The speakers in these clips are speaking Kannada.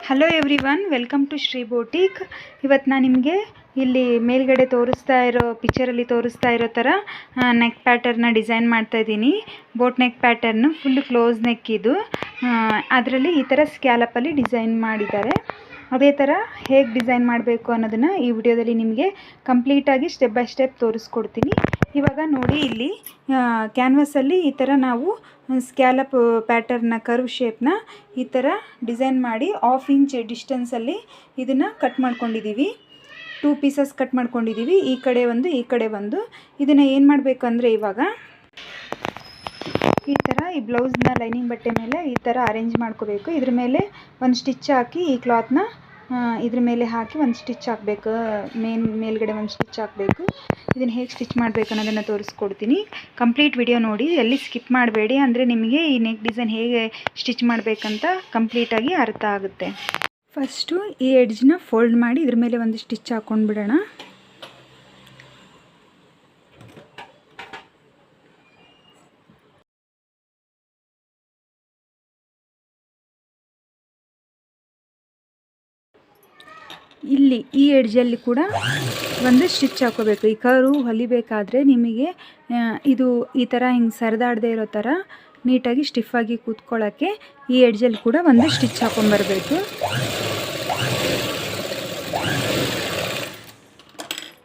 Hello everyone, welcome to Shri boutique. ಇವತ್ತು ನಾನು ನಿಮಗೆ ಇಲ್ಲಿ ಮೇಲ್ಗಡೆ ತೋರಿಸ್ತಾ ಇರೋ ಪಿಕ್ಚರಲ್ಲಿ ತೋರಿಸ್ತಾ ಇರೋ ಥರ ನೆಕ್ ಪ್ಯಾಟರ್ನ ಡಿಸೈನ್ ಮಾಡ್ತಾ ಇದ್ದೀನಿ. Boat neck pattern full close neck ಇದು. ಅದರಲ್ಲಿ ಈ ಥರ ಸ್ಕ್ಯಾಲಪಲ್ಲಿ ಡಿಸೈನ್ ಮಾಡಿದ್ದಾರೆ. ಅದೇ ಥರ ಹೇಗೆ ಡಿಸೈನ್ ಮಾಡಬೇಕು ಅನ್ನೋದನ್ನು ಈ ವಿಡಿಯೋದಲ್ಲಿ ನಿಮಗೆ ಕಂಪ್ಲೀಟಾಗಿ ಸ್ಟೆಪ್ ಬೈ ಸ್ಟೆಪ್ ತೋರಿಸ್ಕೊಡ್ತೀನಿ. ಇವಾಗ ನೋಡಿ, ಇಲ್ಲಿ ಕ್ಯಾನ್ವಸಲ್ಲಿ ಈ ಥರ ನಾವು ಸ್ಕ್ಯಾಲಪ್ ಪ್ಯಾಟರ್ನ ಕರ್ವ್ ಶೇಪ್ನ ಈ ಥರ ಡಿಸೈನ್ ಮಾಡಿ 1/2 ಇಂಚ್ ಡಿಸ್ಟೆನ್ಸಲ್ಲಿ ಇದನ್ನು ಕಟ್ ಮಾಡ್ಕೊಂಡಿದ್ದೀವಿ. 2 ಪೀಸಸ್ ಕಟ್ ಮಾಡ್ಕೊಂಡಿದ್ದೀವಿ, ಈ ಕಡೆ ಒಂದು ಈ ಕಡೆ ಒಂದು. ಇದನ್ನು ಏನು ಮಾಡಬೇಕು ಅಂದರೆ, ಇವಾಗ ಈ ಥರ ಈ ಬ್ಲೌಸ್ನ ಲೈನಿಂಗ್ ಬಟ್ಟೆ ಮೇಲೆ ಈ ಥರ ಅರೇಂಜ್ ಮಾಡ್ಕೋಬೇಕು. ಇದ್ರ ಮೇಲೆ ಒಂದು ಸ್ಟಿಚ್ ಹಾಕಿ ಈ ಕ್ಲಾತ್ನ ಇದ್ರ ಮೇಲೆ ಹಾಕಿ ಒಂದು ಸ್ಟಿಚ್ ಹಾಕಬೇಕು. ಮೇಲ್ಗಡೆ ಒಂದು ಸ್ಟಿಚ್ ಹಾಕಬೇಕು. ಇದನ್ನು ಹೇಗೆ ಸ್ಟಿಚ್ ಮಾಡಬೇಕು ಅನ್ನೋದನ್ನು ತೋರಿಸ್ಕೊಡ್ತೀನಿ. ಕಂಪ್ಲೀಟ್ ವಿಡಿಯೋ ನೋಡಿ, ಎಲ್ಲಿ ಸ್ಕಿಪ್ ಮಾಡಬೇಡಿ. ಅಂದರೆ ನಿಮಗೆ ಈ ನೆಕ್ ಡಿಸೈನ್ ಹೇಗೆ ಸ್ಟಿಚ್ ಮಾಡಬೇಕಂತ ಕಂಪ್ಲೀಟಾಗಿ ಅರ್ಥ ಆಗುತ್ತೆ. ಫಸ್ಟು ಈ ಎಡ್ಜ್ನ ಫೋಲ್ಡ್ ಮಾಡಿ ಇದ್ರ ಮೇಲೆ ಒಂದು ಸ್ಟಿಚ್ ಹಾಕ್ಕೊಂಡು ಬಿಡೋಣ. ಇಲ್ಲಿ ಈ ಎಡ್ಜಲ್ಲಿ ಕೂಡ ಒಂದು ಸ್ಟಿಚ್ ಹಾಕೋಬೇಕು. ಈ ಕರ್ವ್ ಹೊಲಿಬೇಕಾದ್ರೆ ನಿಮಗೆ ಇದು ಈ ಥರ ಹಿಂಗೆ ಸರಿದಾಡದೇ ಇರೋ ಥರ ನೀಟಾಗಿ ಸ್ಟಿಫಾಗಿ ಕೂತ್ಕೊಳ್ಳೋಕ್ಕೆ ಈ ಎಡ್ಜಲ್ಲಿ ಕೂಡ ಒಂದು ಸ್ಟಿಚ್ ಹಾಕೊಂಡ್ಬರಬೇಕು.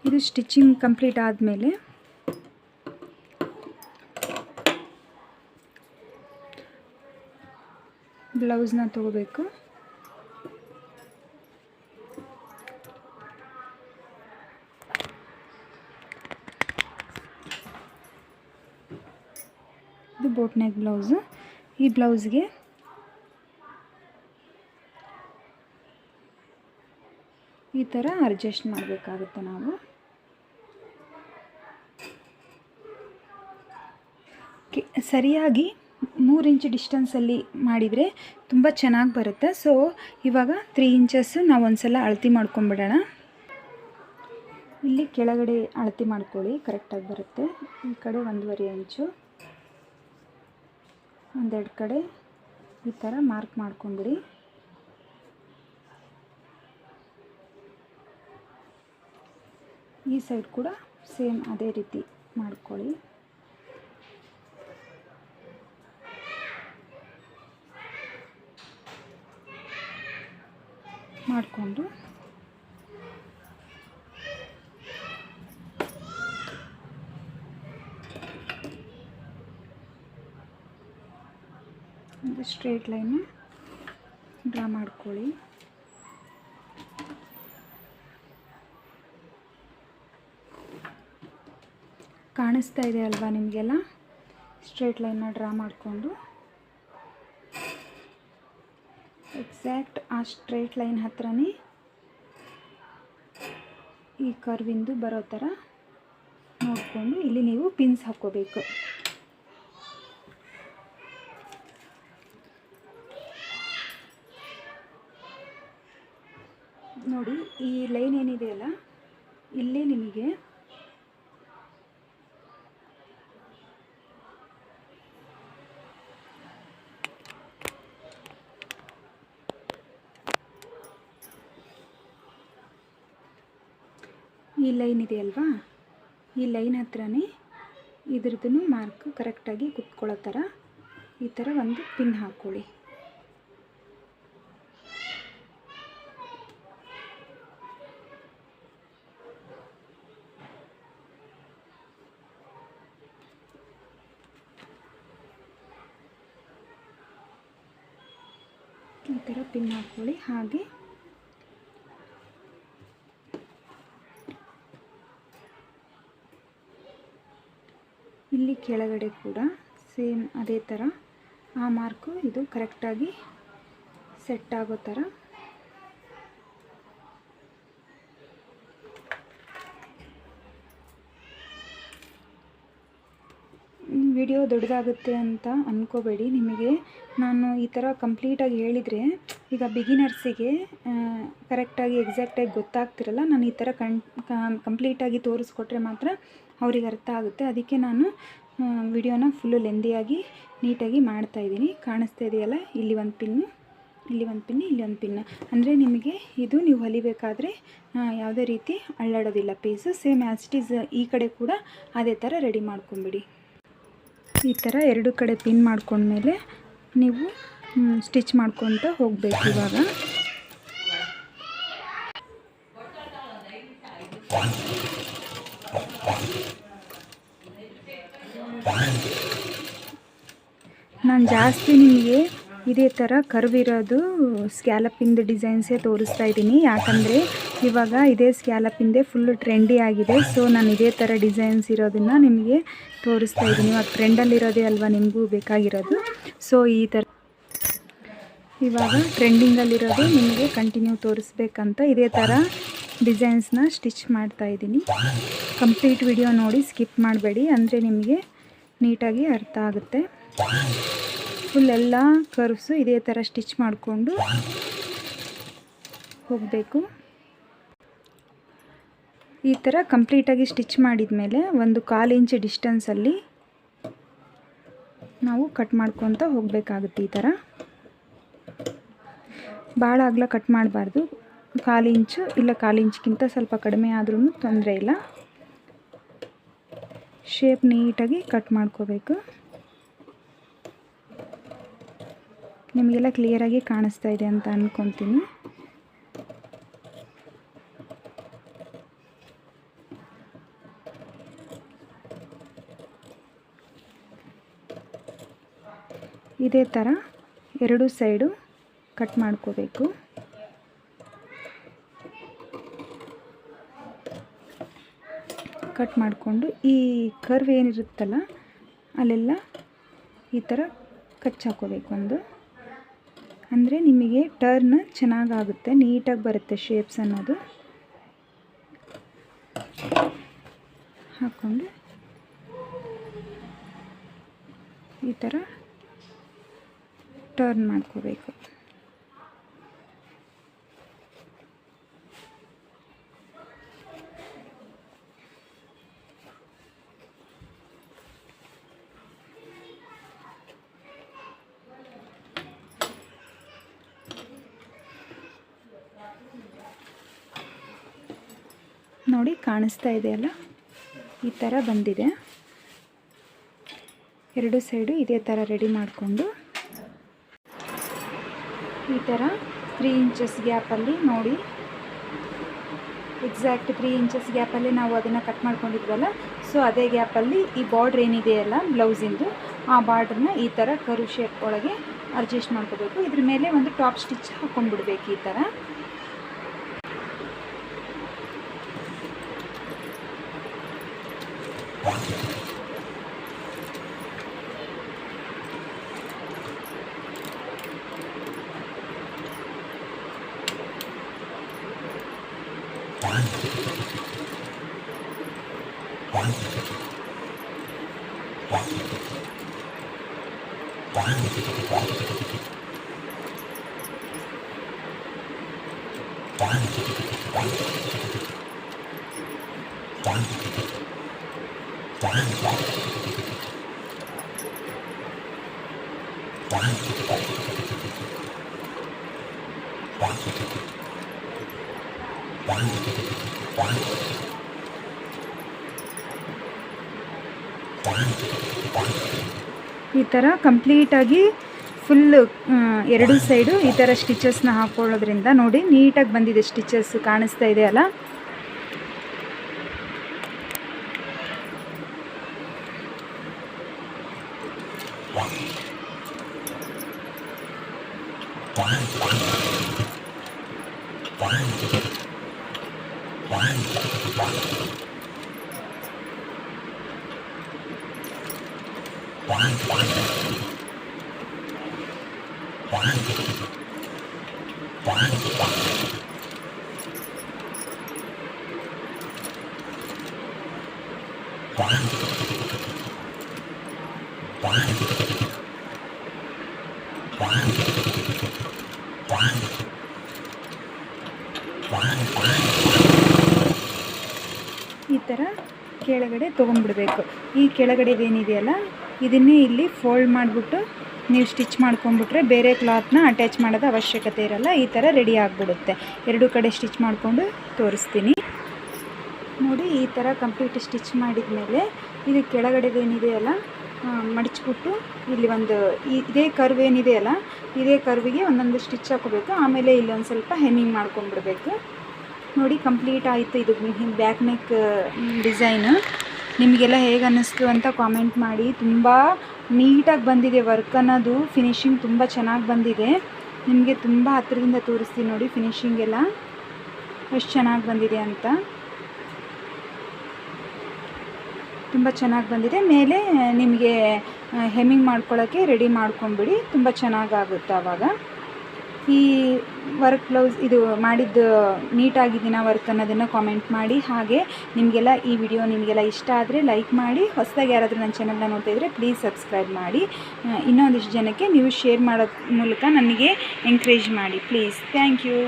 ಇದು ಸ್ಟಿಚಿಂಗ್ ಕಂಪ್ಲೀಟ್ ಆದಮೇಲೆ ಬ್ಲೌಸ್ನ ತಗೋಬೇಕು. ಇದು ಬೋಟ್ ನೆಕ್ ಬ್ಲೌಸು. ಈ ಬ್ಲೌಸ್ಗೆ ಈ ಥರ ಅಡ್ಜಸ್ಟ್ ಮಾಡಬೇಕಾಗುತ್ತೆ ನಾವು. ಸರಿಯಾಗಿ 3 ಇಂಚ್ ಡಿಸ್ಟೆನ್ಸಲ್ಲಿ ಮಾಡಿದರೆ ತುಂಬ ಚೆನ್ನಾಗಿ ಬರುತ್ತೆ. ಸೊ ಇವಾಗ 3 ಇಂಚಸ್ ನಾವು ಒಂದ್ಸಲ ಅಳತೆ ಮಾಡ್ಕೊಂಬಿಡೋಣ. ಇಲ್ಲಿ ಕೆಳಗಡೆ ಅಳತೆ ಮಾಡ್ಕೊಳ್ಳಿ, ಕರೆಕ್ಟಾಗಿ ಬರುತ್ತೆ. ಈ ಕಡೆ 1.5 ಇಂಚು, ಒಂದೆರಡು ಕಡೆ ಈ ಥರ ಮಾರ್ಕ್ ಮಾಡ್ಕೊಂಬಿಡಿ. ಈ ಸೈಡ್ ಕೂಡ ಸೇಮ್ ಅದೇ ರೀತಿ ಮಾಡ್ಕೊಳ್ಳಿ. ಮಾಡಿಕೊಂಡು ಒಂದು ಸ್ಟ್ರೇಟ್ ಲೈನ್ ಡ್ರಾ ಮಾಡ್ಕೊಳ್ಳಿ. ಕಾಣಿಸ್ತಾ ಇದೆ ಅಲ್ವಾ ನಿಮಗೆಲ್ಲ? ಸ್ಟ್ರೇಟ್ ಲೈನ್ನ ಡ್ರಾ ಮಾಡಿಕೊಂಡು ಎಕ್ಸಾಕ್ಟ್ ಆ ಸ್ಟ್ರೇಟ್ ಲೈನ್ ಹತ್ರನೇ ಈ ಕರ್ವಿಂದು ಬರೋ ಥರ ನೋಡಿಕೊಂಡು ಇಲ್ಲಿ ನೀವು ಪಿನ್ಸ್ ಹಾಕ್ಕೋಬೇಕು. ನೋಡಿ, ಈ ಲೈನ್ ಏನಿದೆಯಲ್ಲ, ಇಲ್ಲಿ ನಿಮಗೆ ಈ ಲೈನ್ ಇದೆಯಲ್ವಾ, ಈ ಲೈನ್ ಹತ್ರನೇ ಇದ್ರದ್ದು ಮಾರ್ಕ್ ಕರೆಕ್ಟಾಗಿ ಕುತ್ಕೊಳ್ಳೋ ಥರ ಈ ಥರ ಒಂದು ಪಿನ್ ಹಾಕ್ಕೊಳ್ಳಿ. ಈ ಥರ ಪಿನ್ ಹಾಕ್ಕೊಳ್ಳಿ. ಹಾಗೆ ಇಲ್ಲಿ ಕೆಳಗಡೆ ಕೂಡ ಸೇಮ್ ಅದೇ ಥರ ಆ ಮಾರ್ಕು ಇದು ಕರೆಕ್ಟಾಗಿ ಸೆಟ್ ಆಗೋ ಥರ ವಿಡಿಯೋ ದೊಡ್ಡದಾಗುತ್ತೆ ಅಂತ ಅಂದ್ಕೋಬೇಡಿ. ನಿಮಗೆ ನಾನು ಈ ಥರ ಕಂಪ್ಲೀಟಾಗಿ ಹೇಳಿದರೆ ಈಗ ಬಿಗಿನರ್ಸಿಗೆ ಕರೆಕ್ಟಾಗಿ ಎಕ್ಸಾಕ್ಟಾಗಿ ಗೊತ್ತಾಗ್ತಿರಲ್ಲ. ನಾನು ಈ ಥರ ಕಂಪ್ಲೀಟಾಗಿ ತೋರಿಸ್ಕೊಟ್ರೆ ಮಾತ್ರ ಅವ್ರಿಗೆ ಅರ್ಥ ಆಗುತ್ತೆ. ಅದಕ್ಕೆ ನಾನು ವಿಡಿಯೋನ ಫುಲ್ಲು ಲೆಂದಿಯಾಗಿ ನೀಟಾಗಿ ಮಾಡ್ತಾಯಿದ್ದೀನಿ. ಕಾಣಿಸ್ತಾ ಇದೆಯಲ್ಲ, ಇಲ್ಲಿ ಒಂದು ಪಿನ್ನು, ಇಲ್ಲಿ ಒಂದು ಪಿನ್, ಇಲ್ಲಿ ಒಂದು ಪಿನ್. ಅಂದರೆ ನಿಮಗೆ ಇದು ನೀವು ಹೊಲಿಬೇಕಾದ್ರೆ ಯಾವುದೇ ರೀತಿ ಅಳ್ಳಾಡೋದಿಲ್ಲ piece. Same as it is ಈ ಕಡೆ ಕೂಡ ಅದೇ ಥರ ರೆಡಿ ಮಾಡ್ಕೊಂಬಿಡಿ. ಈ ಥರ ಎರಡು ಕಡೆ ಪಿನ್ ಮಾಡ್ಕೊಂಡ್ಮೇಲೆ ನೀವು ಸ್ಟಿಚ್ ಮಾಡ್ಕೊತ ಹೋಗಬೇಕು. ಇವಾಗ ನಾನು ಜಾಸ್ತಿ ನಿಮಗೆ ಇದೇ ಥರ ಕರ್ವ್ ಇರೋದು ಸ್ಕ್ಯಾಲಪಿಂದು ಡಿಸೈನ್ಸೇ ತೋರಿಸ್ತಾ ಇದ್ದೀನಿ. ಯಾಕಂದರೆ ಇವಾಗ ಇದೇ ಸ್ಕ್ಯಾಲಪಿಂದೇ ಫುಲ್ಲು ಟ್ರೆಂಡಿ ಆಗಿದೆ. ಸೊ ನಾನು ಇದೇ ಥರ ಡಿಸೈನ್ಸ್ ಇರೋದನ್ನು ನಿಮಗೆ ತೋರಿಸ್ತಾ ಇದ್ದೀನಿ. ಇವಾಗ ಟ್ರೆಂಡಲ್ಲಿರೋದೇ ಅಲ್ವಾ ನಿಮಗೂ ಬೇಕಾಗಿರೋದು. ಸೊ ಈ ಥರ ಇವಾಗ ಟ್ರೆಂಡಿಂಗಲ್ಲಿರೋದು ನಿಮಗೆ ಕಂಟಿನ್ಯೂ ತೋರಿಸ್ಬೇಕಂತ ಇದೇ ಥರ ಡಿಸೈನ್ಸ್ನ ಸ್ಟಿಚ್ ಮಾಡ್ತಾಯಿದ್ದೀನಿ. ಕಂಪ್ಲೀಟ್ ವಿಡಿಯೋ ನೋಡಿ, ಸ್ಕಿಪ್ ಮಾಡಬೇಡಿ, ಅಂದರೆ ನಿಮಗೆ ನೀಟಾಗಿ ಅರ್ಥ ಆಗುತ್ತೆ. ಫುಲ್ ಎಲ್ಲ ಕರ್ವ್ಸು ಇದೇ ಥರ ಸ್ಟಿಚ್ ಮಾಡಿಕೊಂಡು ಹೋಗಬೇಕು. ಈ ಥರ ಕಂಪ್ಲೀಟಾಗಿ ಸ್ಟಿಚ್ ಮಾಡಿದ ಮೇಲೆ 1/4 ಇಂಚ್ ಡಿಸ್ಟೆನ್ಸಲ್ಲಿ ನಾವು ಕಟ್ ಮಾಡ್ಕೊತ ಹೋಗಬೇಕಾಗುತ್ತೆ. ಈ ಥರ ಭಾಳ ಅಗಲ ಕಟ್ ಮಾಡಬಾರ್ದು. 1/4 ಇಂಚು ಇಲ್ಲ 1/4 ಇಂಚ್ಗಿಂತ ಸ್ವಲ್ಪ ಕಡಿಮೆ ಆದ್ರೂ ತೊಂದರೆ ಇಲ್ಲ. ಶೇಪ್ ನೀಟಾಗಿ ಕಟ್ ಮಾಡ್ಕೋಬೇಕು. ನಿಮಗೆಲ್ಲ ಕ್ಲಿಯರಾಗಿ ಕಾಣಿಸ್ತಾ ಇದೆ ಅಂತ ಅಂದ್ಕೊತೀನಿ. ಇದೇ ಥರ ಎರಡು ಸೈಡು ಕಟ್ ಮಾಡ್ಕೋಬೇಕು. ಕಟ್ ಮಾಡಿಕೊಂಡು ಈ ಕರ್ವ್ ಏನಿರುತ್ತಲ್ಲ ಅಲ್ಲೆಲ್ಲ ಈ ಥರ ಕಚ್ಚಾಕೋಬೇಕು ಒಂದು. ಅಂದರೆ ನಿಮಗೆ ಟರ್ನ್ ಚೆನ್ನಾಗಾಗುತ್ತೆ, ನೀಟಾಗಿ ಬರುತ್ತೆ ಶೇಪ್ಸ್ ಅನ್ನೋದು. ಹಾಕ್ಕೊಂಡು ಈ ಥರ ಟರ್ನ್ ಮಾಡ್ಕೋಬೇಕು. ನೋಡಿ ಕಾಣಿಸ್ತಾ ಇದೆಯಲ್ಲ, ಈ ಥರ ಬಂದಿದೆ. ಎರಡು ಸೈಡು ಇದೇ ಥರ ರೆಡಿ ಮಾಡಿಕೊಂಡು ಈ ಥರ 3 ಇಂಚಸ್ ಗ್ಯಾಪಲ್ಲಿ ನೋಡಿ, ಎಕ್ಸಾಕ್ಟ್ 3 ಇಂಚಸ್ ಗ್ಯಾಪಲ್ಲಿ ನಾವು ಅದನ್ನು ಕಟ್ ಮಾಡ್ಕೊಂಡಿದ್ವಲ್ಲ. ಸೊ ಅದೇ ಗ್ಯಾಪಲ್ಲಿ ಈ ಬಾರ್ಡ್ರ್ ಏನಿದೆಯಲ್ಲ ಬ್ಲೌಸಿಂದು, ಆ ಬಾರ್ಡ್ರನ್ನ ಈ ಥರ ಕರ್ವ್ ಶೇಪ್ ಒಳಗೆ ಅಡ್ಜಸ್ಟ್ ಮಾಡ್ಕೋಬೇಕು. ಇದ್ರ ಮೇಲೆ ಒಂದು ಟಾಪ್ ಸ್ಟಿಚ್ ಹಾಕೊಂಡ್ಬಿಡ್ಬೇಕು ಈ ಥರ. ಈ ಥರ ಕಂಪ್ಲೀಟಾಗಿ ಫುಲ್ಲು ಎರಡು ಸೈಡು ಈ ಥರ ಸ್ಟಿಚಸ್ನ ಹಾಕೊಳ್ಳೋದ್ರಿಂದ ನೋಡಿ ನೀಟಾಗಿ ಬಂದಿದೆ. ಸ್ಟಿಚಸ್ ಕಾಣಿಸ್ತಾ ಇದೆ ಅಲ್ಲ. ಈ ಥರ ಕೆಳಗಡೆ ತೊಗೊಂಡ್ಬಿಡ್ಬೇಕು. ಈ ಕೆಳಗಡೆದೇನಿದೆಯಲ್ಲ ಇದನ್ನೇ ಇಲ್ಲಿ ಫೋಲ್ಡ್ ಮಾಡಿಬಿಟ್ಟು ನೀವು ಸ್ಟಿಚ್ ಮಾಡ್ಕೊಂಬಿಟ್ರೆ ಬೇರೆ ಕ್ಲಾತ್ನ ಅಟ್ಯಾಚ್ ಮಾಡೋದು ಅವಶ್ಯಕತೆ ಇರಲ್ಲ. ಈ ಥರ ರೆಡಿ ಆಗಿಬಿಡುತ್ತೆ. ಎರಡು ಕಡೆ ಸ್ಟಿಚ್ ಮಾಡಿಕೊಂಡು ತೋರಿಸ್ತೀನಿ ನೋಡಿ. ಈ ಥರ ಕಂಪ್ಲೀಟ್ ಸ್ಟಿಚ್ ಮಾಡಿದ ಮೇಲೆ ಇದು ಕೆಳಗಡೆದೇನಿದೆಯಲ್ಲ ಮಡಚ್ಬಿಟ್ಟು ಇಲ್ಲಿ ಒಂದು ಇದೇ ಕರ್ವ್ ಏನಿದೆಯಲ್ಲ ಇದೇ ಕರ್ವಿಗೆ ಒಂದೊಂದು ಸ್ಟಿಚ್ ಹಾಕೋಬೇಕು. ಆಮೇಲೆ ಇಲ್ಲಿ ಒಂದು ಸ್ವಲ್ಪ ಹೆಮ್ಮಿಂಗ್ ಮಾಡ್ಕೊಂಡ್ಬಿಡ್ಬೇಕು ನೋಡಿ. ಕಂಪ್ಲೀಟ್ ಆಯಿತು. ಇದು ಬ್ಯಾಕ್ ನೆಕ್ ಡಿಸೈನು. ನಿಮಗೆಲ್ಲ ಹೇಗೆ ಅನ್ನಿಸ್ತು ಅಂತ ಕಾಮೆಂಟ್ ಮಾಡಿ. ತುಂಬ ನೀಟಾಗಿ ಬಂದಿದೆ ವರ್ಕ್ ಅನ್ನೋದು. ಫಿನಿಶಿಂಗ್ ತುಂಬ ಚೆನ್ನಾಗಿ ಬಂದಿದೆ. ನಿಮಗೆ ತುಂಬ ಹತ್ತಿರದಿಂದ ತೋರಿಸ್ತೀನಿ ನೋಡಿ ಫಿನಿಶಿಂಗ್ ಎಲ್ಲ ಎಷ್ಟು ಚೆನ್ನಾಗಿ ಬಂದಿದೆ ಅಂತ. ತುಂಬ ಚೆನ್ನಾಗಿ ಬಂದಿದೆ. ಮೇಲೆ ನಿಮಗೆ ಹೆಮ್ಮಿಂಗ್ ಮಾಡ್ಕೊಳ್ಳೋಕ್ಕೆ ರೆಡಿ ಮಾಡ್ಕೊಂಬಿಡಿ. ತುಂಬ ಚೆನ್ನಾಗಾಗುತ್ತೆ ಆವಾಗ. ಈ ವರ್ಕ್ ಬ್ಲೌಸ್ ಇದು ಮಾಡಿದ್ದು ನೀಟಾಗಿದ್ದೀನ ವರ್ಕ್ ಅನ್ನೋದನ್ನು ಕಾಮೆಂಟ್ ಮಾಡಿ. ಹಾಗೆ ನಿಮಗೆಲ್ಲ ಈ ವಿಡಿಯೋ ನಿಮಗೆಲ್ಲ ಇಷ್ಟ ಆದರೆ ಲೈಕ್ ಮಾಡಿ. ಹೊಸದಾಗಿ ಯಾರಾದರೂ ನನ್ನ ಚಾನಲ್ನ ನೋಡ್ತಾ ಇದ್ದರೆ ಪ್ಲೀಸ್ ಸಬ್ಸ್ಕ್ರೈಬ್ ಮಾಡಿ. ಇನ್ನೊಂದಿಷ್ಟು ಜನಕ್ಕೆ ನೀವು ಶೇರ್ ಮಾಡೋ ಮೂಲಕ ನನಗೆ ಎಂಕರೇಜ್ ಮಾಡಿ ಪ್ಲೀಸ್. Thank you.